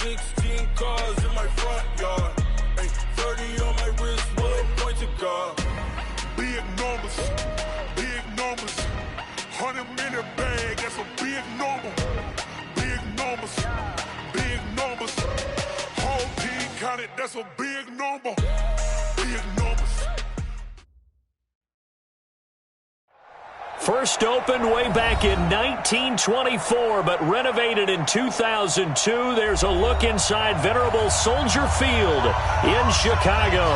16 cars in my front yard. Ay, 30 on my wrist, one point to God. Big numbers, big numbers. 100-minute bag, that's a big number. Big numbers, big numbers. Whole team counted, that's a big number. Big numbers. First opened way back in 1924, but renovated in 2002. There's a look inside venerable Soldier Field in Chicago.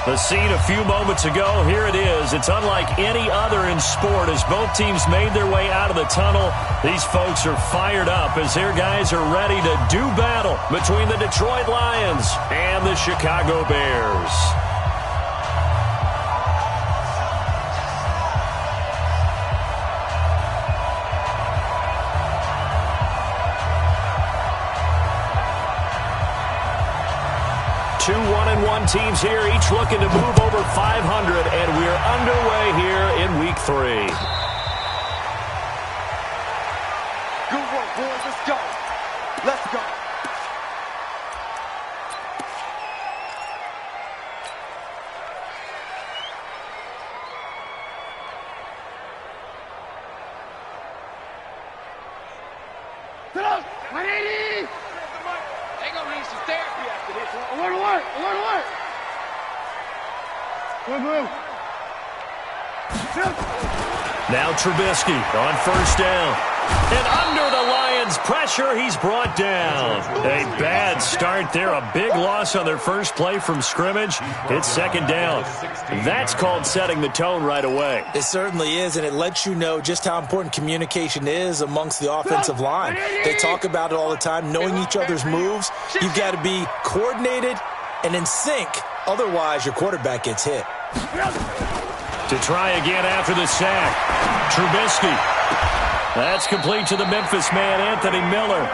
The scene a few moments ago, here it is. It's unlike any other in sport as both teams made their way out of the tunnel. These folks are fired up as their guys are ready to do battle between the Detroit Lions and the Chicago Bears. Two 1-1 teams here, each looking to move over 500, and we're underway here in Week 3. Good work, boys. Let's go. Let's go. Get up! 180! They gonna need some therapy after this. Alert, alert! Alert, alert! Move, move. Now Trubisky on first down. And under the Lions' pressure, he's brought down. A bad start there. A big loss on their first play from scrimmage. It's second down. That's called setting the tone right away. It certainly is, and it lets you know just how important communication is amongst the offensive line. They talk about it all the time, knowing each other's moves. You've got to be coordinated and in sync. Otherwise, your quarterback gets hit. To try again after the sack. Trubisky. That's complete to the Memphis man, Anthony Miller.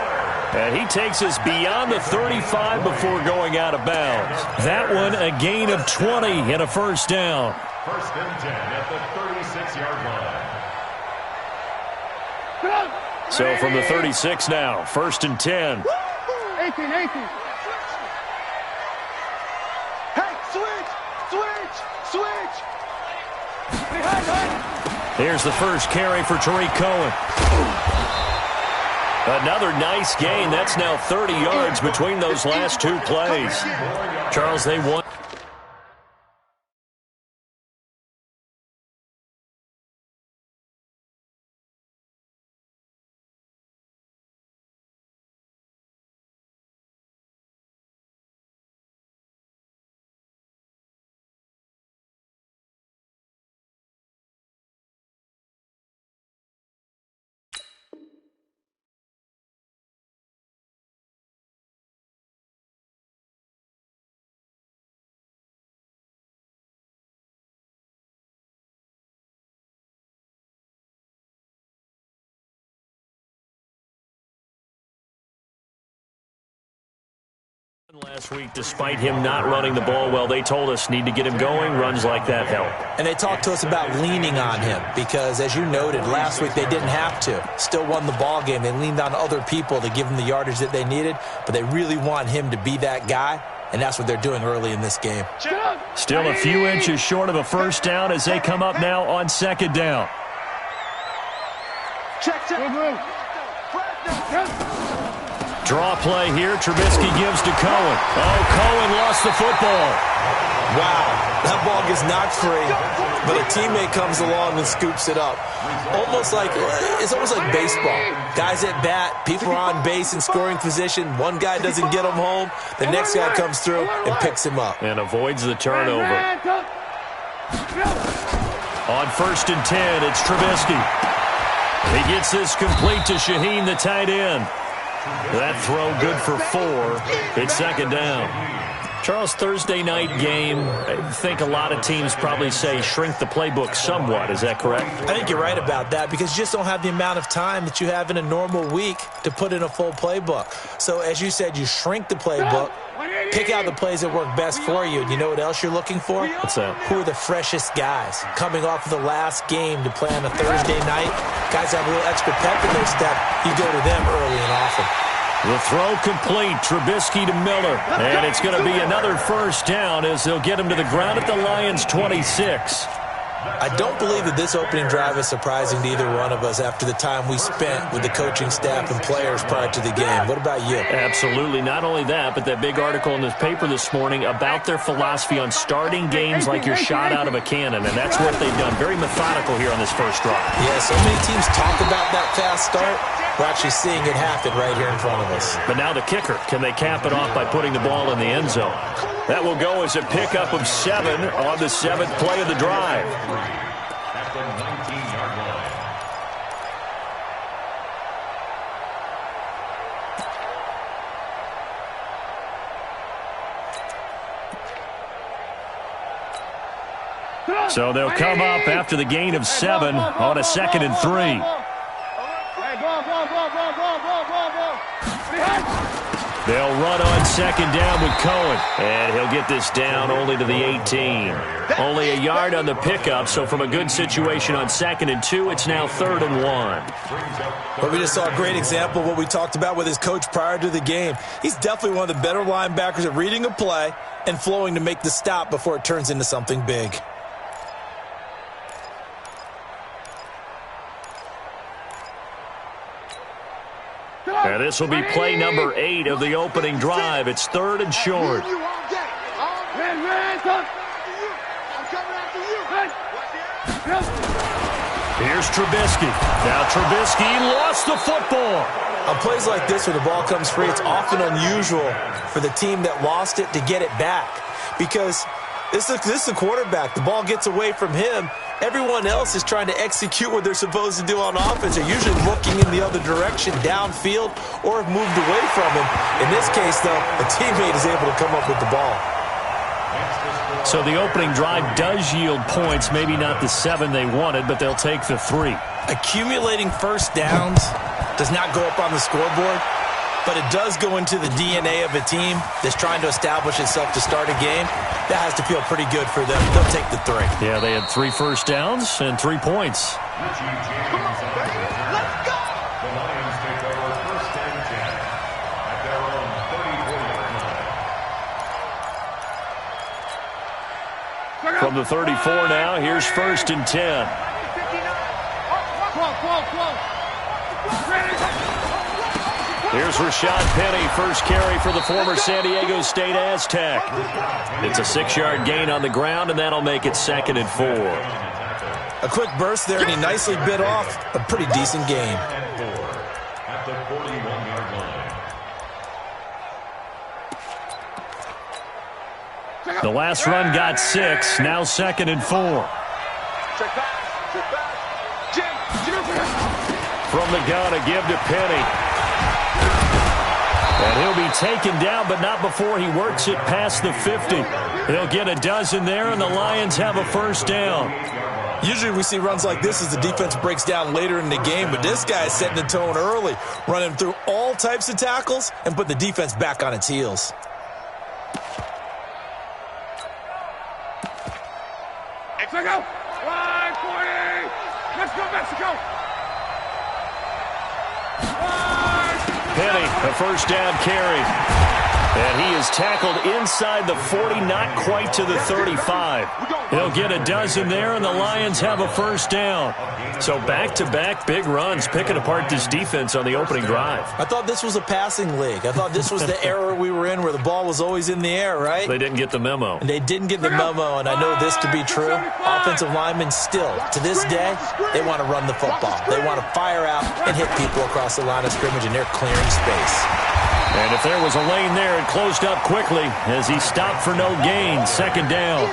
And he takes us beyond the 35 before going out of bounds. That one, a gain of 20 and a first down. First and 10 at the 36-yard line. So from the 36 now, first and 10. 18, 18. Hey, switch! Switch! Switch! Here's the first carry for Tariq Cohen. Another nice gain. That's now 30 yards between those last two plays. Charles, they won. Last week, despite him not running the ball well, they told us need to get him going. Runs like that help. And they talked to us about leaning on him because, as you noted, last week they didn't have to. Still won the ball game. They leaned on other people to give them the yardage that they needed, but they really want him to be that guy, and that's what they're doing early in this game. Still a few inches short of a first down as they come up now on second down. Check, check. Draw play here. Trubisky gives to Cohen. Oh, Cohen lost the football. Wow, that ball gets knocked free, but a teammate comes along and scoops it up. It's almost like baseball. Guys at bat, people are on base in scoring position. One guy doesn't get him home. The next guy comes through and picks him up. And avoids the turnover. On first and 10, it's Trubisky. He gets this complete to Shaheen, the tight end. That throw good for 4. It's second down. Charles, Thursday night game, I think a lot of teams probably say shrink the playbook somewhat. Is that correct? I think you're right about that because you just don't have the amount of time that you have in a normal week to put in a full playbook. So, as you said, you shrink the playbook, pick out the plays that work best for you. And you know what else you're looking for? What's that? Who are the freshest guys coming off of the last game to play on a Thursday night? Guys have a little extra pep in their step. You go to them early and often. The throw complete. Trubisky to Miller. And it's going to be another first down as they'll get him to the ground at the Lions' 26. I don't believe that this opening drive is surprising to either one of us after the time we spent with the coaching staff and players prior to the game. What about you? Absolutely. Not only that, but that big article in the paper this morning about their philosophy on starting games like you're shot out of a cannon, and that's what they've done. Very methodical here on this first drive. Yeah, so many teams talk about that fast start. We're actually seeing it happen right here in front of us. But now the kicker. Can they cap it off by putting the ball in the end zone? That will go as a pickup of 7 on the 7th play of the drive. At the 19-yard line. So they'll come up after the gain of 7 on a 2nd and 3. They'll run on 2nd down with Cohen. And he'll get this down only to the 18. Only a yard on the pickup, so from a good situation on 2nd and 2, it's now 3rd and 1. But we just saw a great example of what we talked about with his coach prior to the game. He's definitely one of the better linebackers at reading a play and flowing to make the stop before it turns into something big. And this will be play number 8 of the opening drive. It's 3rd and short. Here's Trubisky. Now Trubisky lost the football. On plays like this where the ball comes free, it's often unusual for the team that lost it to get it back. Because this is the quarterback. The ball gets away from him. Everyone else is trying to execute what they're supposed to do on offense. They're usually looking in the other direction, downfield, or have moved away from him. In this case, though, a teammate is able to come up with the ball. So the opening drive does yield points, maybe not the 7 they wanted, but they'll take the 3. Accumulating first downs does not go up on the scoreboard, but it does go into the DNA of a team that's trying to establish itself to start a game. That has to feel pretty good for them. They'll take the 3. Yeah, they had 3 first downs and 3 points. Let's go! The Lions take over 1st and 10 at their own 34-yard line. From the 34 now, here's 1st and 10. Here's Rashad Penny, first carry for the former San Diego State Aztec. It's a 6-yard gain on the ground, and that'll make it 2nd and 4. A quick burst there, and he nicely bit off a pretty decent gain. At the 41-yard line. The last run got 6, now 2nd and 4. From the gun, a give to Penny. And he'll be taken down, but not before he works it past the 50. He'll get a dozen there, and the Lions have a first down. Usually we see runs like this as the defense breaks down later in the game, but this guy is setting the tone early, running through all types of tackles and put the defense back on its heels. Mexico! 140! Let's go, Mexico! Penny, a first down carry. And he is tackled inside the 40, not quite to the 35. He'll get a dozen there, and the Lions have a first down. So back-to-back big runs, picking apart this defense on the opening drive. I thought this was a passing league. I thought this was the era we were in where the ball was always in the air, right? They didn't get the memo. And they didn't get the memo, and I know this to be true. Offensive linemen still, to this day, they want to run the football. They want to fire out and hit people across the line of scrimmage, and they're clearing space. And if there was a lane there, it closed up quickly as he stopped for no gain. 2nd down.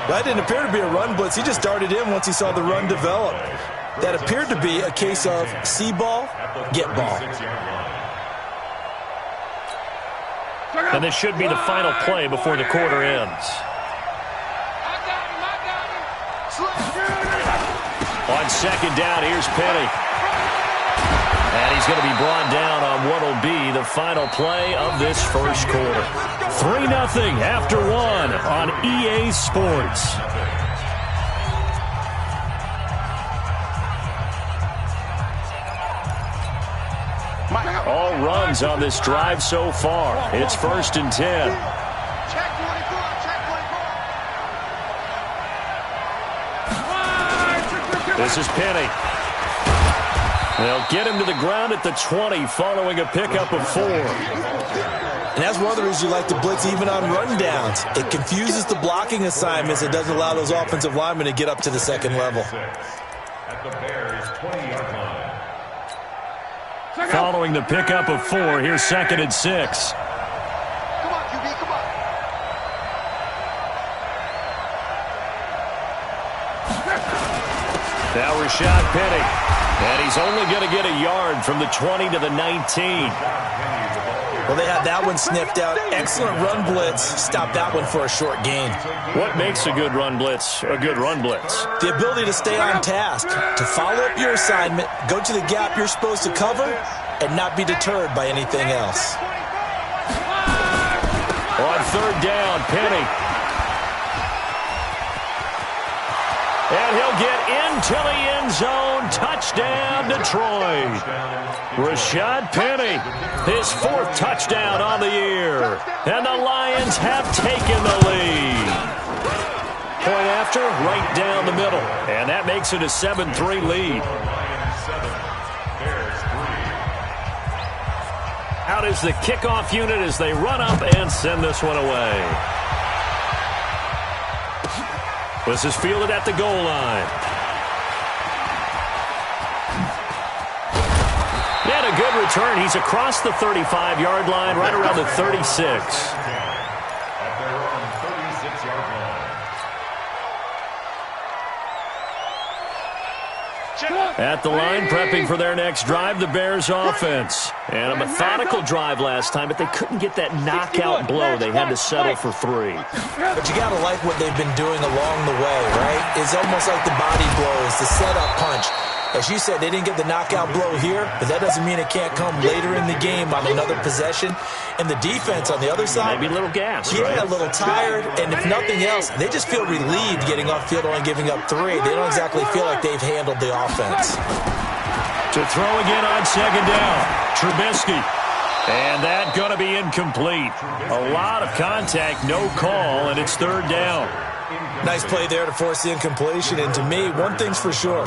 That didn't appear to be a run blitz. He just darted in once he saw the run develop. That appeared to be a case of see ball, get ball. And this should be the final play before the quarter ends. On 2nd down, here's Penny. And he's going to be brought down on what will be the final play of this first quarter. 3-0 after 1 on EA Sports. all runs on this drive so far. It's 1st and 10. Check 24, check 24. This is Penny. They'll get him to the ground at the 20 following a pickup of 4. And that's one of the reasons you like to blitz even on rundowns. It confuses the blocking assignments. It doesn't allow those offensive linemen to get up to the second level. At the Bears' 20-yard line. Following the pickup of 4, here's 2nd and 6. Come on, QB, come on. Now Rashad Penny. And he's only going to get a yard from the 20 to the 19. Well, they had that one sniffed out. Excellent run blitz. Stop that one for a short gain. What makes a good run blitz a good run blitz? The ability to stay on task, to follow up your assignment, go to the gap you're supposed to cover, and not be deterred by anything else. On 3rd down, Penny. And he'll get into the end zone. Touchdown, Detroit. Rashad Penny, his 4th touchdown on the year. And the Lions have taken the lead. Point after, right down the middle. And that makes it a 7-3 lead. Out is the kickoff unit as they run up and send this one away. This is fielded at the goal line. And a good return. He's across the 35-yard line, right around the 36. At their own 36-yard line. At the line, prepping for their next drive, the Bears offense. And a methodical drive last time, but they couldn't get that knockout blow. They had to settle for 3. But you got to like what they've been doing along the way, right? It's almost like the body blows, the setup punch. As you said, they didn't get the knockout blow here, but that doesn't mean it can't come later in the game on another possession. And the defense on the other side, maybe a little gas, yeah, right? a little tired, and if nothing else, they just feel relieved getting off field only giving up 3. They don't exactly feel like they've handled the offense. To throw again on 2nd down, Trubisky. And that going to be incomplete. A lot of contact, no call, and it's 3rd down. Nice play there to force the incompletion, and to me, one thing's for sure.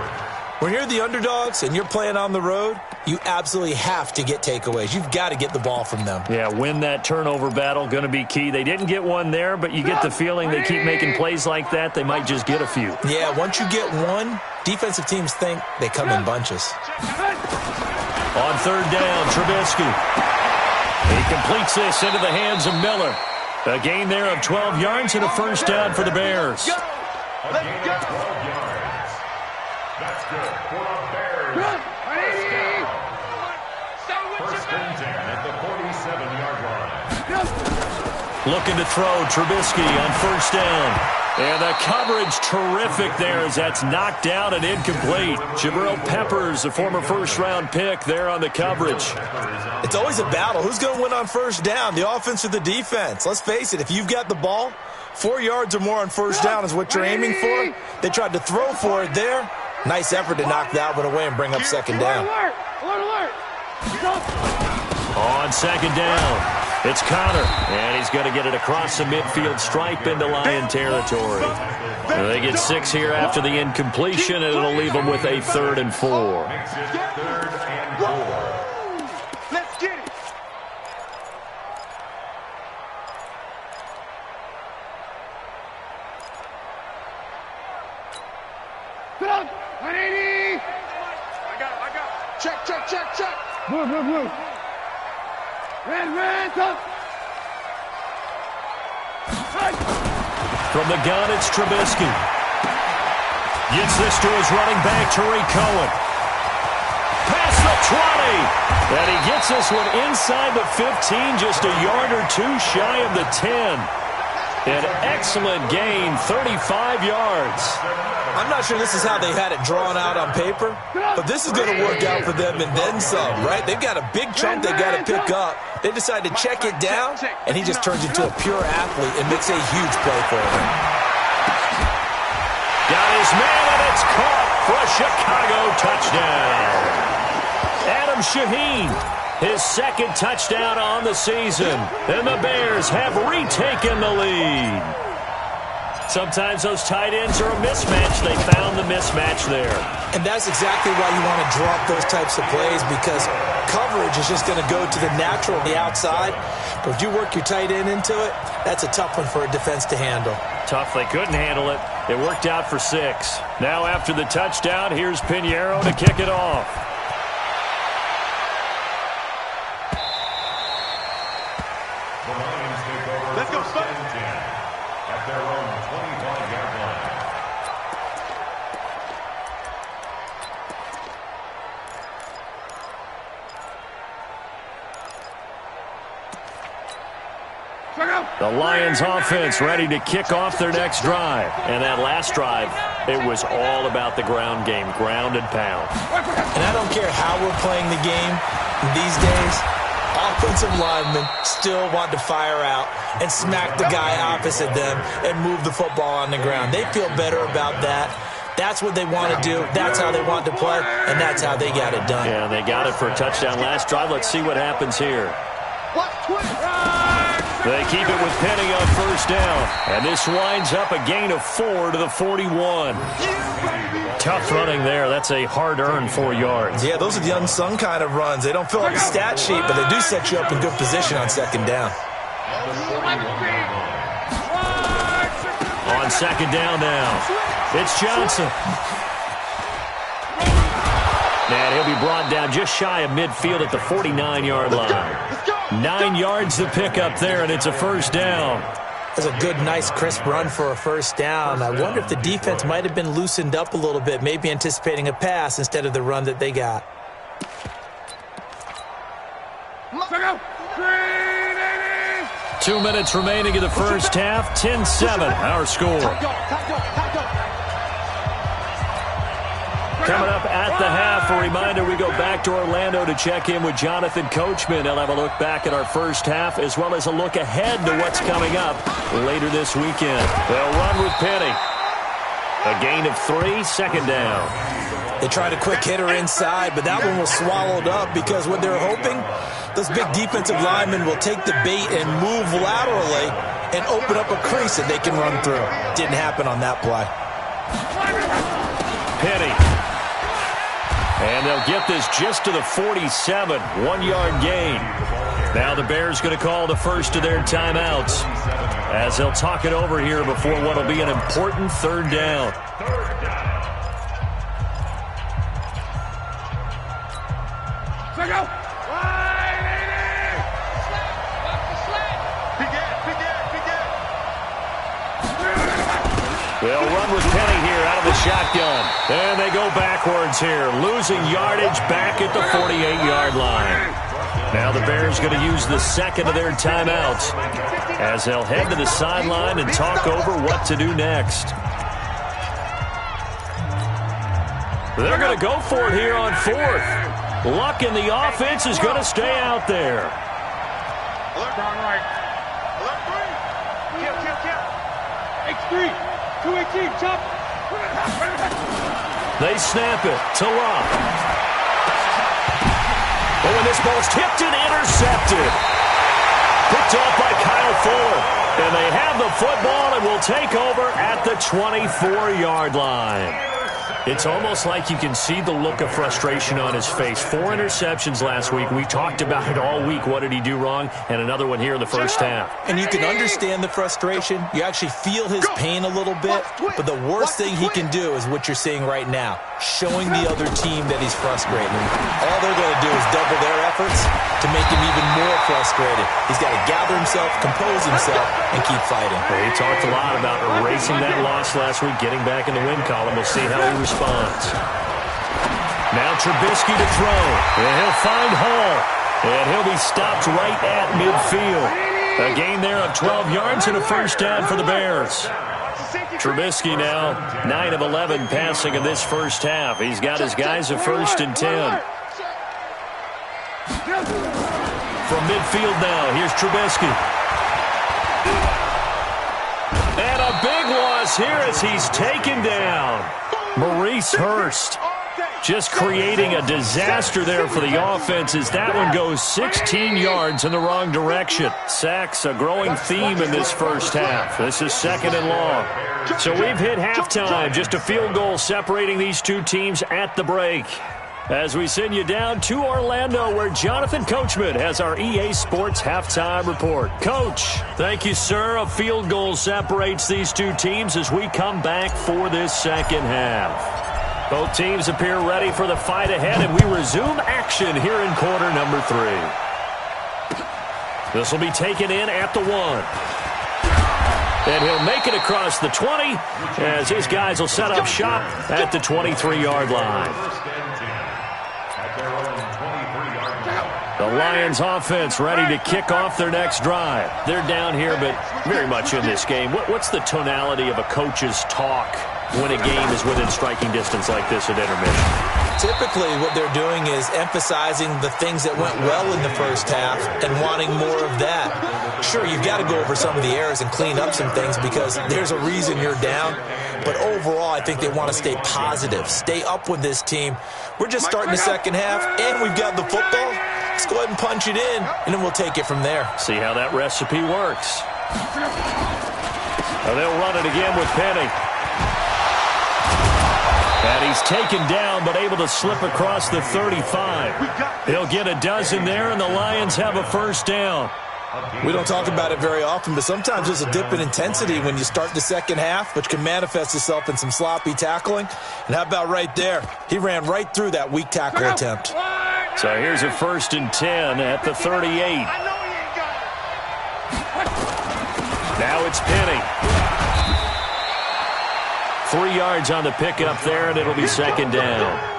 When you're the underdogs and you're playing on the road, you absolutely have to get takeaways. You've got to get the ball from them. Yeah, win that turnover battle, going to be key. They didn't get one there, but you get the feeling they keep making plays like that, they might just get a few. Yeah, once you get one, defensive teams think they come in bunches. On 3rd down, Trubisky. He completes this into the hands of Miller. A gain there of 12 yards and a 1st down for the Bears. Let's go. 12 yards. That's good for the Bears. First and 10 at the 47-yard line. Looking to throw, Trubisky on 1st down. And the coverage terrific there as that's knocked down and incomplete. Jabril Peppers, a former 1st-round pick there on the coverage. It's always a battle. Who's going to win on 1st down, the offense or the defense? Let's face it, if you've got the ball, 4 yards or more on 1st down is what you're aiming for. They tried to throw for it there. Nice effort to knock that one away and bring up 2nd down. On 2nd down, it's Connor, and he's going to get it across the midfield stripe into Lion territory. They get 6 here after the incompletion, and it'll leave them with a 3rd and 4. 3rd and 4. Let's get it. Put on 180. I got it. Check. Move. Red, up. From the gun, it's Trubisky. Gets this to his running back, Tariq Cohen. Past the 20. And he gets this one inside the 15, just a yard or 2 shy of the 10. An excellent gain, 35 yards. I'm not sure this is how they had it drawn out on paper, but this is going to work out for them and then some, right? They've got a big chunk they got to pick up. They decide to check it down, and he just turns into a pure athlete and makes a huge play for them. Got his man, and it's caught for a Chicago touchdown. Adam Shaheen, His second touchdown on the season. And the Bears have retaken the lead. Sometimes those tight ends are a mismatch. They found the mismatch there. And that's exactly why you want to drop those types of plays, because coverage is just going to go to the natural on the outside. But if you work your tight end into it, that's a tough one for a defense to handle. Tough. They couldn't handle it. It worked out for 6. Now after the touchdown, here's Pinheiro to kick it off. The Lions take over. Let's go, first and 10 at their own 25-yard line. The Lions offense ready to kick off their next drive. And that last drive, it was all about the ground game, ground and pound. And I don't care how we're playing the game these days, offensive linemen still want to fire out and smack the guy opposite them and move the football on the ground. They feel better about that. That's what they want to do. That's how they want to play, and that's how they got it done. Yeah, they got it for a touchdown last drive. Let's see what happens here. They keep it with Penny on first down. And this winds up a gain of 4 to the 41. Tough running there. That's a hard-earned 4 yards. Yeah, those are the unsung kind of runs. They don't fill up the stat sheet, but they do set you up in good position on second down. On second down now, it's Johnson. And he'll be brought down just shy of midfield at the 49-yard line. 9 yards to pick up there, and it's a first down. That's a good, nice, crisp run for a first down. I wonder if the defense might have been loosened up a little bit, maybe anticipating a pass instead of the run that they got. 2 minutes remaining in the first half. 10-7, our score. Coming up at the half, a reminder, we go back to Orlando to check in with Jonathan Coachman. He'll have a look back at our first half as well as a look ahead to what's coming up later this weekend. They'll run with Penny. A gain of 3, second down. They tried a quick hitter inside, but that one was swallowed up because what they're hoping, those big defensive linemen will take the bait and move laterally and open up a crease that they can run through. Didn't happen on that play. Penny. And they'll get this just to the 47, 1-yard gain. Now the Bears going to call the first of their timeouts as they'll talk it over here before what will be an important third down. They'll run with Penny here out of the shotgun. And they go backwards here, losing yardage back at the 48-yard line. Now the Bears going to use the second of their timeouts as they'll head to the sideline and talk over what to do next. They're going to go for it here on 4th. Luck in the offense is going to stay out there. Alert, down right. Alert 3. Kill. H3. 218, chop. They snap it to Locke. Oh, and this ball's tipped and intercepted. Picked off by Kyle Fuller. And they have the football and will take over at the 24-yard line. It's almost like you can see the look of frustration on his face. 4 interceptions last week. We talked about it all week. What did he do wrong? And another one here in the first half. And you can understand the frustration. You actually feel his pain a little bit. But the worst thing he can do is what you're seeing right now, showing the other team that he's frustrated. All they're going to do is double their efforts to make him even more frustrated. He's got to gather himself, compose himself, and keep fighting. Well, he talked a lot about erasing that loss last week, getting back in the win column. We'll see how he responds. Now Trubisky to throw. And he'll find Hall. And he'll be stopped right at midfield. A gain there of 12 yards and a first down for the Bears. Trubisky now 9 of 11 passing in this first half. He's got his guys a 1st and 10. From midfield now, here's Trubisky. And a big loss here as he's taken down. Maurice Hurst. Just creating a disaster there for the offense as that one goes 16 yards in the wrong direction. Sacks, a growing theme in this first half. This is 2nd and long. So we've hit halftime. Just a field goal separating these two teams at the break. As we send you down to Orlando, where Jonathan Coachman has our EA Sports halftime report. Coach, thank you, sir. A field goal separates these two teams as we come back for this second half. Both teams appear ready for the fight ahead, and we resume action here in quarter number 3. This will be taken in at the 1. And he'll make it across the 20 as his guys will set up shop at the 23-yard line. The Lions offense ready to kick off their next drive. They're down here, but very much in this game. What's the tonality of a coach's talk when a game is within striking distance like this at intermission? Typically, what they're doing is emphasizing the things that went well in the first half and wanting more of that. Sure, you've got to go over some of the errors and clean up some things because there's a reason you're down. But overall, I think they want to stay positive, stay up with this team. We're just starting the second half, and we've got the football. Let's go ahead and punch it in, and then we'll take it from there. See how that recipe works. Now they'll run it again with Penny. And he's taken down, but able to slip across the 35. He'll get a dozen there, and the Lions have a first down. We don't talk about it very often, but sometimes there's a dip in intensity when you start the second half, which can manifest itself in some sloppy tackling. And how about right there? He ran right through that weak tackle attempt. So here's a 1st and 10 at the 38. Now it's Penny. 3 yards on the pickup there, and it'll be 2nd down.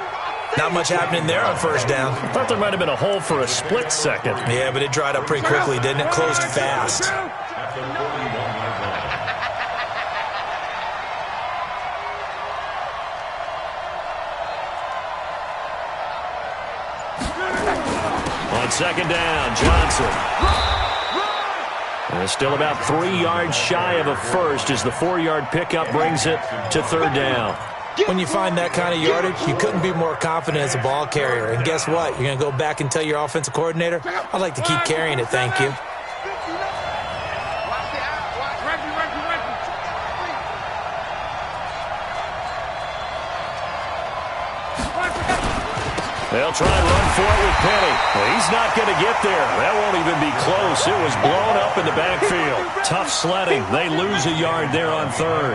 Not much happening there on 1st down. I thought there might have been a hole for a split second. Yeah, but it dried up pretty quickly, didn't it? Closed fast. On 2nd down, Johnson. And still about 3 yards shy of a first as the 4-yard pickup brings it to 3rd down. When you find that kind of yardage, you couldn't be more confident as a ball carrier. And guess what? You're going to go back and tell your offensive coordinator, I'd like to keep carrying it, thank you. They'll try and run for it with Penny. Well, he's not going to get there. That won't even be close. It was blown up in the backfield. Tough sledding. They lose a yard there on 3rd.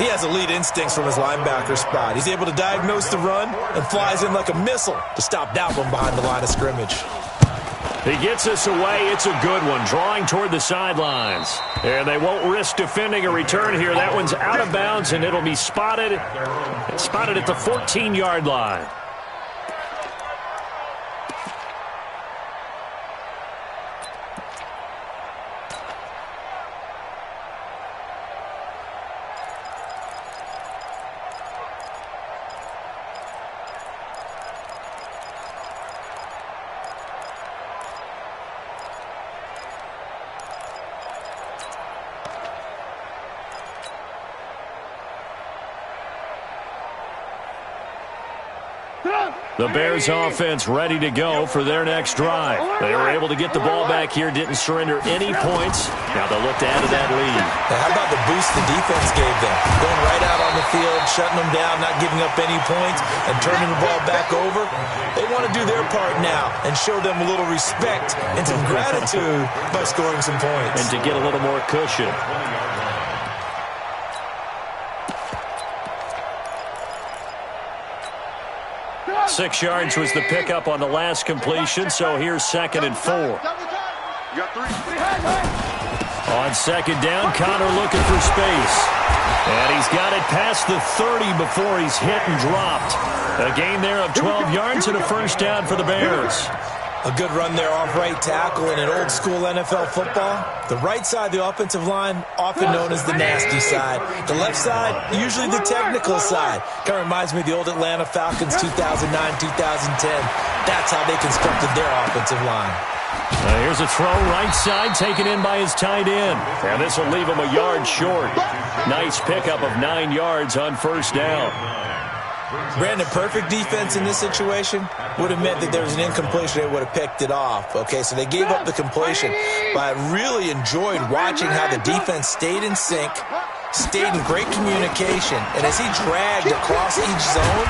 He has elite instincts from his linebacker spot. He's able to diagnose the run and flies in like a missile to stop that one behind the line of scrimmage. He gets us away. It's a good one, drawing toward the sidelines. And they won't risk defending a return here. That one's out of bounds, and it'll be spotted at the 14-yard line. The Bears offense ready to go for their next drive. They were able to get the ball back here, didn't surrender any points. Now they'll look to add to that lead. Now, how about the boost the defense gave them? Going right out on the field, shutting them down, not giving up any points, and turning the ball back over. They want to do their part now and show them a little respect and some gratitude by scoring some points. And to get a little more cushion. Six yards was the pickup on the last completion, so here's 2nd and 4. On 2nd down, Connor looking for space. And he's got it past the 30 before he's hit and dropped. A gain there of 12 yards and a first down for the Bears. A good run there off right tackle in an old-school NFL football. The right side of the offensive line, often known as the nasty side. The left side, usually the technical side. Kind of reminds me of the old Atlanta Falcons 2009-2010. That's how they constructed their offensive line. Here's a throw right side taken in by his tight end. And this will leave him a yard short. Nice pickup of 9 yards on 1st down. Brandon, perfect defense in this situation would have meant that there was an incompletion. They would have picked it off. Okay, so they gave up the completion. But I really enjoyed watching how the defense stayed in sync, stayed in great communication. And as he dragged across each zone,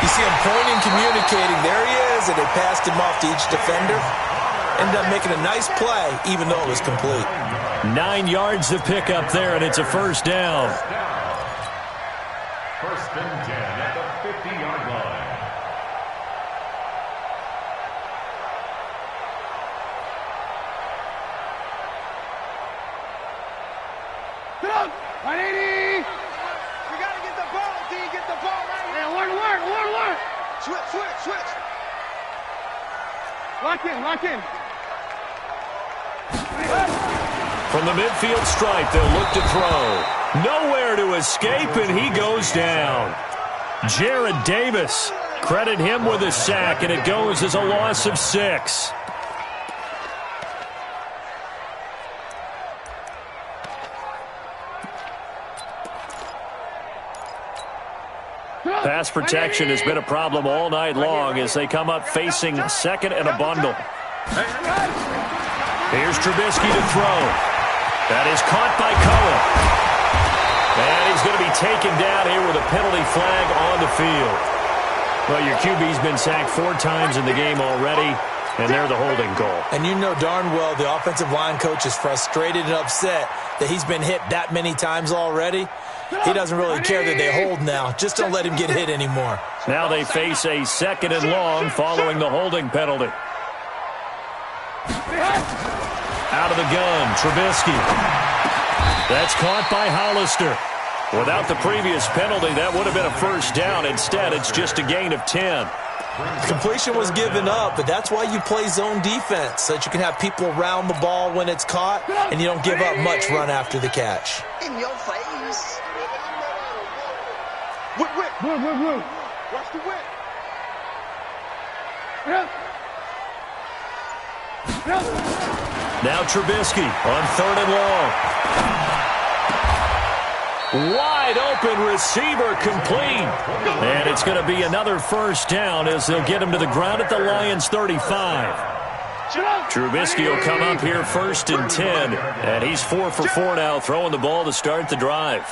you see him pointing, communicating. There he is, and they passed him off to each defender. Ended up making a nice play, even though it was complete. 9 yards to pick up there, and it's a first down. First and 10 at the 50-yard line. Get up! 180! We got to get the ball, D. Get the ball right here. Alert. Switch. Lock in. From the midfield stripe, they'll look to throw. Nowhere to escape, and he goes down. Jared Davis, credit him with a sack, and it goes as a loss of 6. Pass protection has been a problem all night long as they come up facing second and a bundle. Here's Trubisky to throw. That is caught by Cohen. And he's going to be taken down here with a penalty flag on the field. Well, your QB's been sacked 4 times in the game already, and they're the holding goal. And you know darn well the offensive line coach is frustrated and upset that he's been hit that many times already. He doesn't really care that they hold now. Just don't let him get hit anymore. Now they face a second and long following the holding penalty. Out of the gun, Trubisky. That's caught by Hollister. Without the previous penalty, that would have been a first down. Instead, it's just a gain of 10. Completion was given up, but that's why you play zone defense, so that you can have people around the ball when it's caught, and you don't give up much run after the catch. In your face. Whip. Watch the whip. Now Trubisky on 3rd and long. Wide open receiver complete. And it's going to be another first down as they'll get him to the ground at the Lions 35. Trubisky will come up here 1st and 10. And he's 4 for 4 now, throwing the ball to start the drive.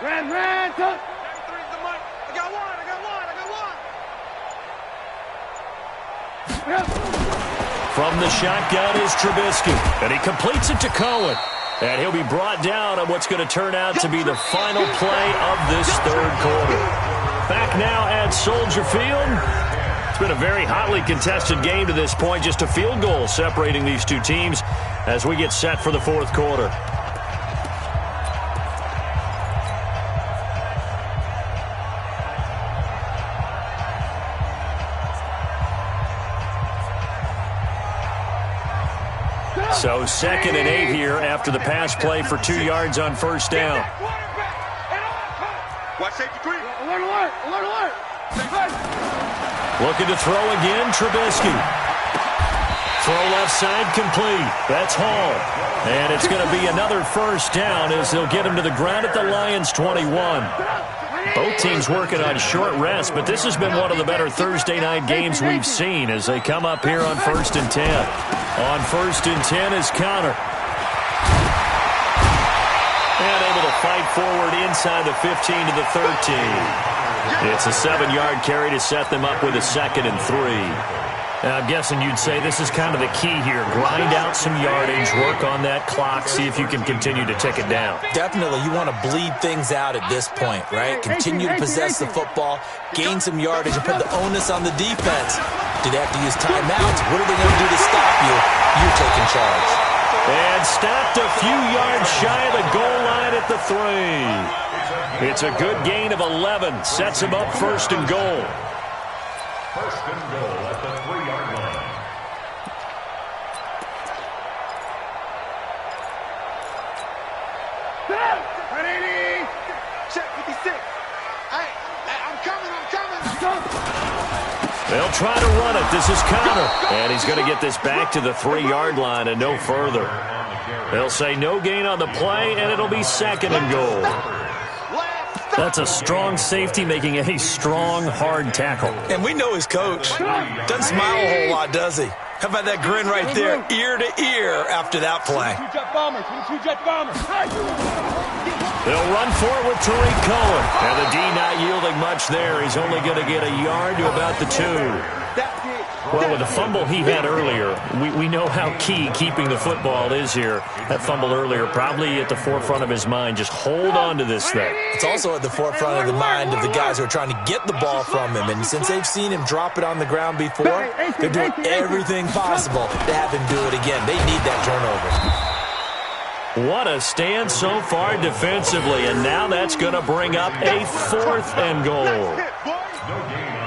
Ran, touch. From the shotgun is Trubisky, and he completes it to Cohen. And he'll be brought down on what's going to turn out to be the final play of this 3rd quarter. Back now at Soldier Field. It's been a very hotly contested game to this point, just a field goal separating these two teams as we get set for the 4th quarter. So 2nd and 8 here after the pass play for 2 yards on 1st down. Watch safety 3. Alert. Looking to throw again, Trubisky. Throw left side complete. That's Hall. And it's going to be another first down as they'll get him to the ground at the Lions 21. Both teams working on short rest, but this has been one of the better Thursday night games we've seen as they come up here on 1st and 10. On 1st and 10 is Connor. And able to fight forward inside the 15 to the 13. It's a 7-yard carry to set them up with a 2nd and 3. Now, I'm guessing you'd say this is kind of the key here. Grind out some yardage, work on that clock, see if you can continue to tick it down. Definitely. You want to bleed things out at this point, right? Continue to possess the football, gain some yardage, and put the onus on the defense. Do they have to use timeouts? What are they going to do to stop you? You're taking charge. And stopped a few yards shy of the goal line at the 3. It's a good gain of 11. Sets him up 1st and goal. 1st and goal at the 3-yard line. Check 56. I'm coming. They'll try to run it. This is Connor. And he's going to get this back to the 3-yard line and no further. They'll say no gain on the play, and it'll be 2nd and goal. That's a strong safety making a strong, hard tackle. And we know his coach. Doesn't smile a whole lot, does he? How about that grin right there, ear to ear after that play? They'll run for it with Tariq Cohen. And the D not yielding much there. He's only going to get a yard to about the 2. Well, with the fumble he had earlier, we know how key keeping the football is here. That fumble earlier probably at the forefront of his mind. Just hold on to this thing. It's also at the forefront of the mind of the guys who are trying to get the ball from him. And since they've seen him drop it on the ground before, they're doing everything possible to have him do it again. They need that turnover. What a stand so far defensively. And now that's going to bring up a 4th and goal.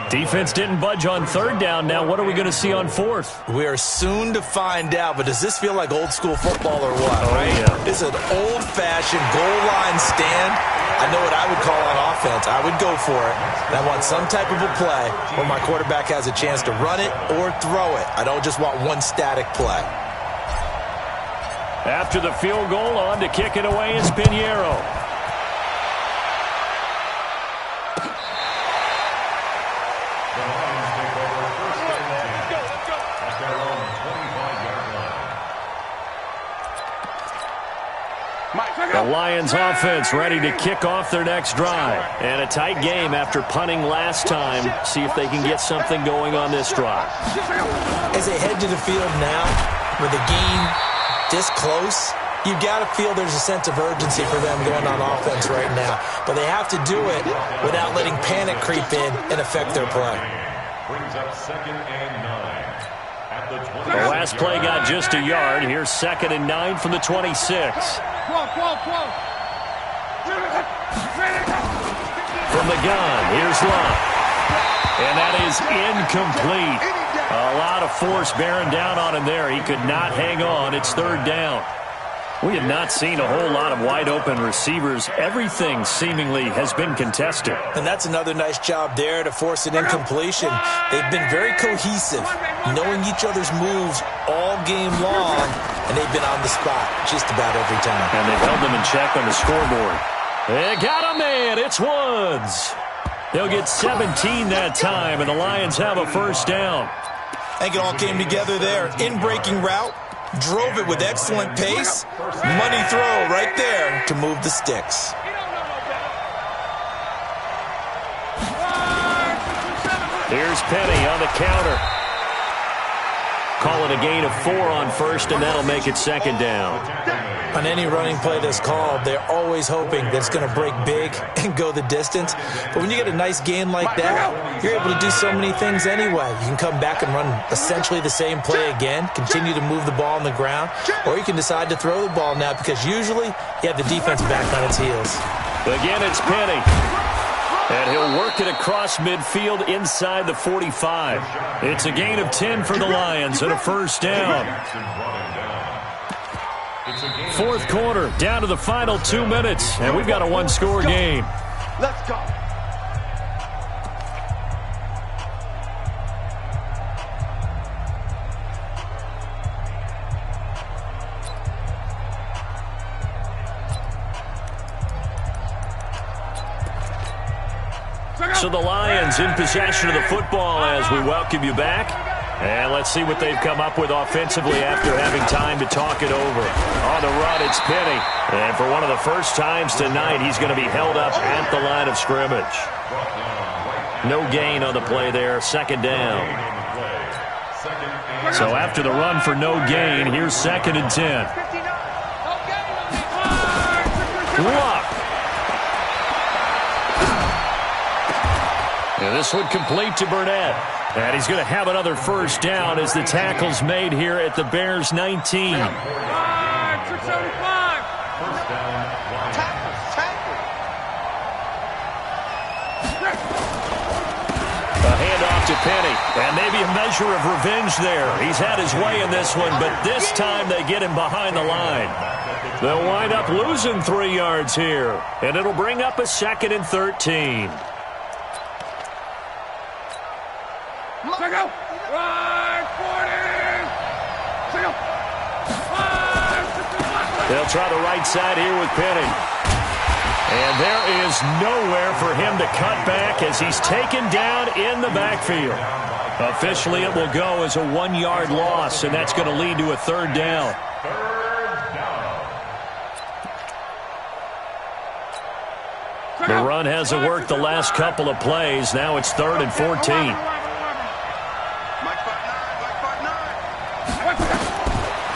Defense didn't budge on 3rd down. Now what are we going to see on 4th? We are soon to find out, but does this feel like old school football or what, right? Yeah. This is an old-fashioned goal line stand. I know what I would call on offense. I would go for it. And I want some type of a play where my quarterback has a chance to run it or throw it. I don't just want one static play. After the field goal, on to kick it away is Pinheiro. The Lions offense ready to kick off their next drive. And a tight game after punting last time. See if they can get something going on this drive. As they head to the field now, with the game this close, you've got to feel there's a sense of urgency for them going on offense right now. But they have to do it without letting panic creep in and affect their play. Brings up 2nd and 9. At the 20. The last play got just a yard. Here's 2nd and 9 from the 26. From the gun, here's Love. And that is incomplete. A lot of force bearing down on him there. He could not hang on. It's 3rd down. We have not seen a whole lot of wide-open receivers. Everything seemingly has been contested. And that's another nice job there to force an incompletion. They've been very cohesive, knowing each other's moves all game long, and they've been on the spot just about every time. And they've held them in check on the scoreboard. They got a man. It's Woods. They'll get 17 that time, and the Lions have a 1st down. I think it all came together there. In-breaking route. Drove it with excellent pace. Money throw right there to move the sticks. Here's Penny on the counter. Call it a gain of 4 on 1st, and that'll make it 2nd down. On any running play that's called, they're always hoping that it's going to break big and go the distance. But when you get a nice gain like that, you're able to do so many things anyway. You can come back and run essentially the same play again, continue to move the ball on the ground, or you can decide to throw the ball now because usually you have the defense back on its heels. Again, it's Penny. And he'll work it across midfield inside the 45. It's a gain of 10 for the Lions and a 1st down. 4th quarter, down to the final 2 minutes, and we've got a 1-score game. Let's go. So the Lions in possession of the football as we welcome you back. And let's see what they've come up with offensively after having time to talk it over. On the run, it's Penny. And for one of the first times tonight, he's going to be held up at the line of scrimmage. No gain on the play there, 2nd down. So after the run for no gain, here's 2nd and 10. Luck. And this one complete to Burnett. And he's going to have another 1st down as the tackle's made here at the Bears' 19. 675. A handoff to Penny. And maybe a measure of revenge there. He's had his way in this one, but this time they get him behind the line. They'll wind up losing 3 yards here. And it'll bring up a 2nd and 13. They'll try the right side here with Penny. And there is nowhere for him to cut back as he's taken down in the backfield. Officially, it will go as a 1-yard loss, and that's going to lead to a 3rd down. The run hasn't worked the last couple of plays. Now it's 3rd and 14.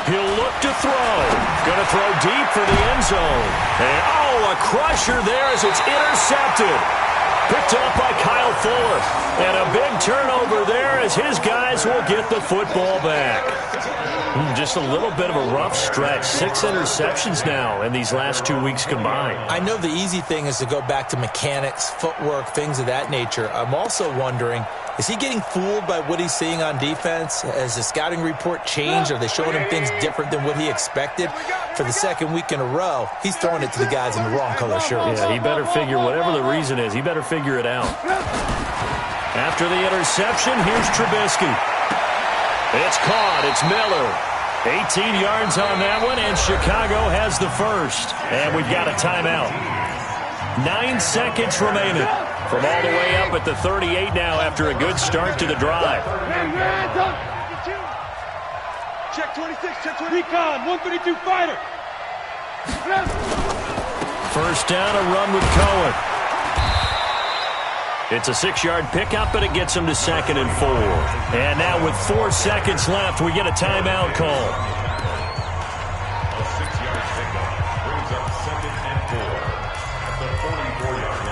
He'll look to throw. Going to throw deep for the end zone. And, a crusher there as it's intercepted. Picked up by Kyle Fuller. And a big turnover there as his guys will get the football back. Just a little bit of a rough stretch. 6 interceptions now in these last 2 weeks combined. I know the easy thing is to go back to mechanics, footwork, things of that nature. I'm also wondering, is he getting fooled by what he's seeing on defense? Has the scouting report changed? Are they showing him things different than what he expected? For the 2nd week in a row, he's throwing it to the guys in the wrong color shirts. Yeah, he better figure, whatever the reason is, he better figure it out. After the interception, here's Trubisky. It's caught. It's Miller. 18 yards on that one, and Chicago has the first. And we've got a timeout. 9 seconds remaining. From all the way up at the 38 now after a good start to the drive. Check 26, check 20. Recon, 132 fighter. First down, a run with Cohen. It's a 6-yard pickup, but it gets him to 2nd and 4. And now with 4 seconds left, we get a timeout call. A 6-yard pickup brings up 2nd and 4 at the 44-yard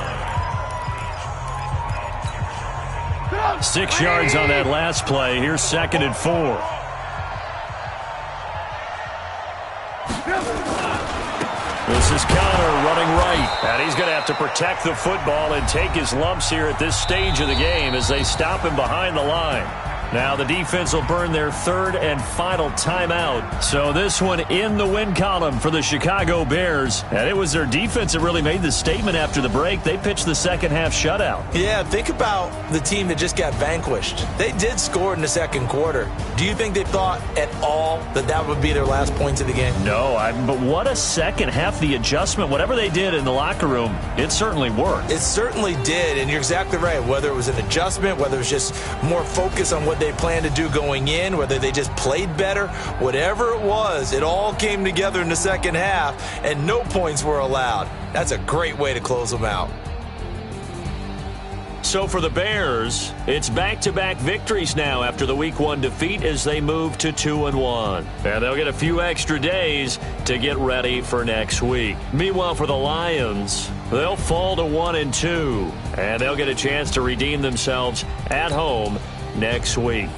line. 6 yards on that last play. Here's 2nd and 4. This is Connor running right. And he's going to have to protect the football and take his lumps here at this stage of the game as they stop him behind the line. Now the defense will burn their 3rd and final timeout. So this one in the win column for the Chicago Bears. And it was their defense that really made the statement after the break. They pitched the second half shutout. Yeah, think about the team that just got vanquished. They did score in the 2nd quarter. Do you think they thought at all that that would be their last points of the game? No, but what a second half. The adjustment, whatever they did in the locker room, it certainly worked. It certainly did, and you're exactly right. Whether it was an adjustment, whether it was just more focus on what they planned to do going in, whether they just played better, whatever it was, it all came together in the 2nd half, and no points were allowed. That's a great way to close them out. So for the Bears, it's back-to-back victories now after the Week 1 defeat as they move to 2-1. And they'll get a few extra days to get ready for next week. Meanwhile, for the Lions, they'll fall to 1-2, and they'll get a chance to redeem themselves at home next week.